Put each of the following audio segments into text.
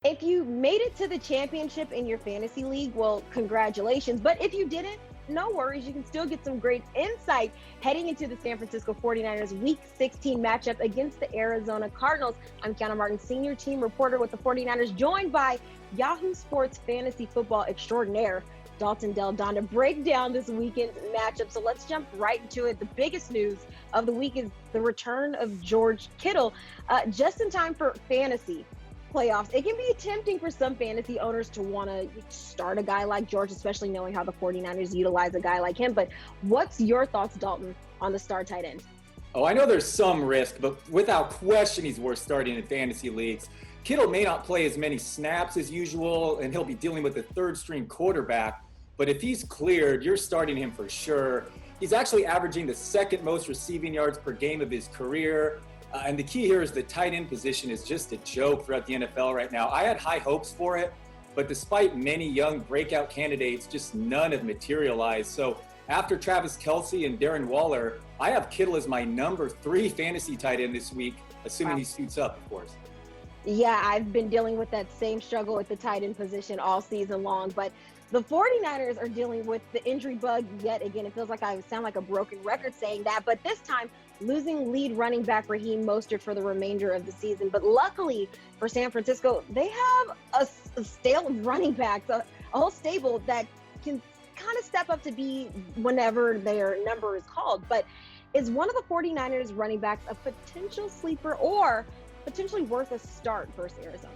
If you made it to the championship in your fantasy league, well, congratulations. But if you didn't, no worries. You can still get some great insight heading into the San Francisco 49ers Week 16 matchup against the Arizona Cardinals. I'm Keiana Martin, senior team reporter with the 49ers, joined by Yahoo Sports fantasy football extraordinaire, Dalton to break down this weekend's matchup. So let's jump right into it. The biggest news of the week is the return of George Kittle, just in time for fantasy playoffs. It can be tempting for some fantasy owners to want to start a guy like George, especially knowing how the 49ers utilize a guy like him. But what's your thoughts, Dalton, on the star tight end? Oh, I know there's some risk, but without question, he's worth starting in fantasy leagues. Kittle may not play as many snaps as usual, and he'll be dealing with a third-string quarterback. But if he's cleared, you're starting him for sure. He's actually averaging the second most receiving yards per game of his career. And the key here is the tight end position is just a joke throughout the NFL right now. I had high hopes for it, but despite many young breakout candidates, just none have materialized. So after Travis Kelce and Darren Waller, I have Kittle as my number 3 fantasy tight end this week, assuming he suits up, of course. Yeah, I've been dealing with that same struggle with the tight end position all season long, but the 49ers are dealing with the injury bug yet again. It feels like I sound like a broken record saying that, but this time losing lead running back Raheem Mostert for the remainder of the season. But luckily for San Francisco, they have a stale running back, a whole stable that can kind of step up to be whenever their number is called. But is one of the 49ers running backs a potential sleeper or potentially worth a start versus Arizona?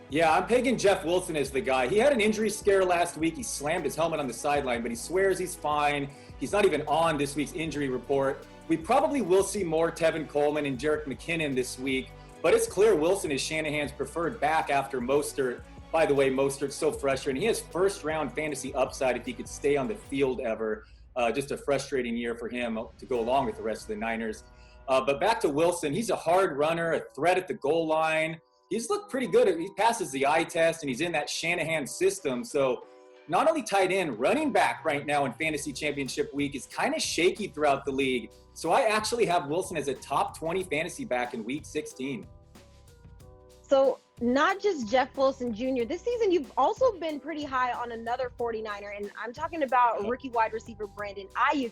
Yeah, I'm pegging Jeff Wilson as the guy. He had an injury scare last week. He slammed his helmet on the sideline, but he swears he's fine. He's not even on this week's injury report. We probably will see more Tevin Coleman and Jerick McKinnon this week, but it's clear Wilson is Shanahan's preferred back after Mostert. By the way, Mostert's so frustrating. He has first-round fantasy upside if he could stay on the field ever. Just a frustrating year for him to go along with the rest of the Niners. But back to Wilson, he's a hard runner, a threat at the goal line. He's looked pretty good. He passes the eye test, and he's in that Shanahan system. So not only tight end, running back right now in Fantasy Championship Week is kind of shaky throughout the league. So I actually have Wilson as a top 20 fantasy back in Week 16. So not just Jeff Wilson Jr. This season, you've also been pretty high on another 49er, and I'm talking about rookie wide receiver Brandon Ayuk.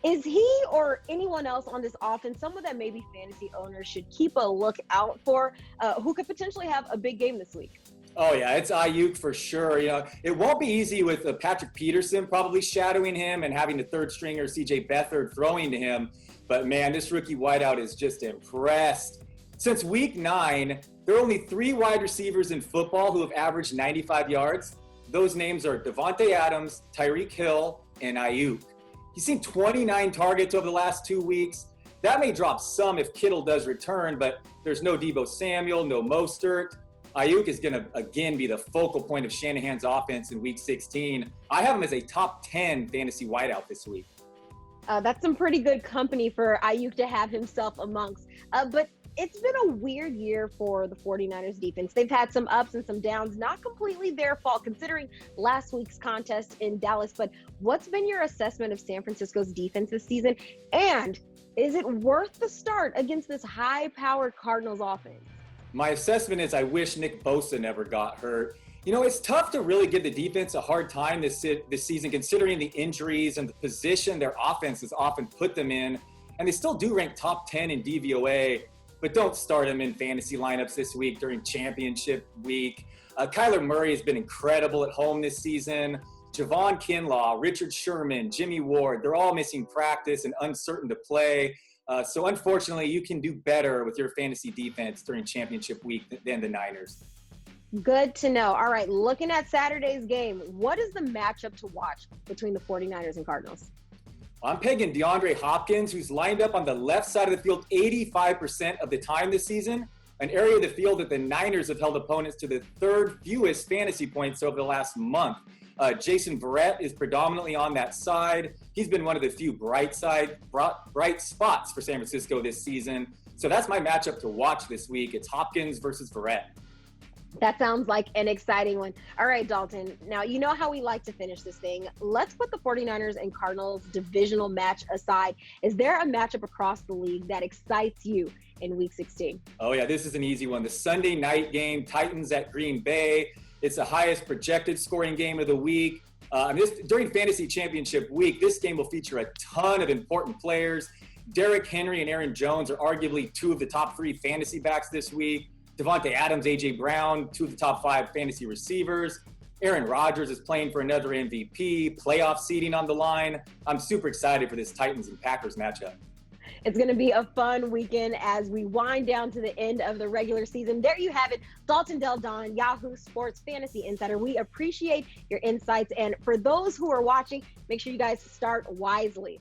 Is he or anyone else on this offense someone that maybe fantasy owners should keep a look out for, who could potentially have a big game this week? Oh, yeah, it's Ayuk for sure. You know, it won't be easy with Patrick Peterson probably shadowing him and having the third stringer C.J. Beathard throwing to him. But, man, this rookie wideout is just impressed. Since Week 9, there are only 3 wide receivers in football who have averaged 95 yards. Those names are Devontae Adams, Tyreek Hill, and Ayuk. He's seen 29 targets over the last 2 weeks. That may drop some if Kittle does return, but there's no Deebo Samuel, no Mostert. Ayuk is going to, again, be the focal point of Shanahan's offense in Week 16. I have him as a top 10 fantasy wideout this week. That's some pretty good company for Ayuk to have himself amongst. But it's been a weird year for the 49ers defense. They've had some ups and some downs, not completely their fault considering last week's contest in Dallas. But what's been your assessment of San Francisco's defense this season? And is it worth the start against this high-powered Cardinals offense? My assessment is I wish Nick Bosa never got hurt. You know, it's tough to really give the defense a hard time this season considering the injuries and the position their offense has often put them in. And they still do rank top 10 in DVOA. But don't start him in fantasy lineups this week during championship week. Kyler Murray has been incredible at home this season. Javon Kinlaw, Richard Sherman, Jimmy Ward, they're all missing practice and uncertain to play. So unfortunately, you can do better with your fantasy defense during championship week than the Niners. Good to know. All right, looking at Saturday's game, what is the matchup to watch between the 49ers and Cardinals? I'm pegging DeAndre Hopkins, who's lined up on the left side of the field 85% of the time this season, an area of the field that the Niners have held opponents to the 3rd fewest fantasy points over the last month. Jason Verrett is predominantly on that side. He's been one of the few bright spots for San Francisco this season. So that's my matchup to watch this week. It's Hopkins versus Verrett. That sounds like an exciting one. All right, Dalton. Now, you know how we like to finish this thing. Let's put the 49ers and Cardinals divisional match aside. Is there a matchup across the league that excites you in Week 16? Oh, yeah, this is an easy one. The Sunday night game, Titans at Green Bay. It's the highest projected scoring game of the week. During Fantasy Championship Week, this game will feature a ton of important players. Derrick Henry and Aaron Jones are arguably two of the top 3 fantasy backs this week. Devontae Adams, A.J. Brown, 2 of the top 5 fantasy receivers. Aaron Rodgers is playing for another MVP, playoff seeding on the line. I'm super excited for this Titans and Packers matchup. It's going to be a fun weekend as we wind down to the end of the regular season. There you have it, Dalton Don, Yahoo Sports Fantasy Insider. We appreciate your insights. And for those who are watching, make sure you guys start wisely.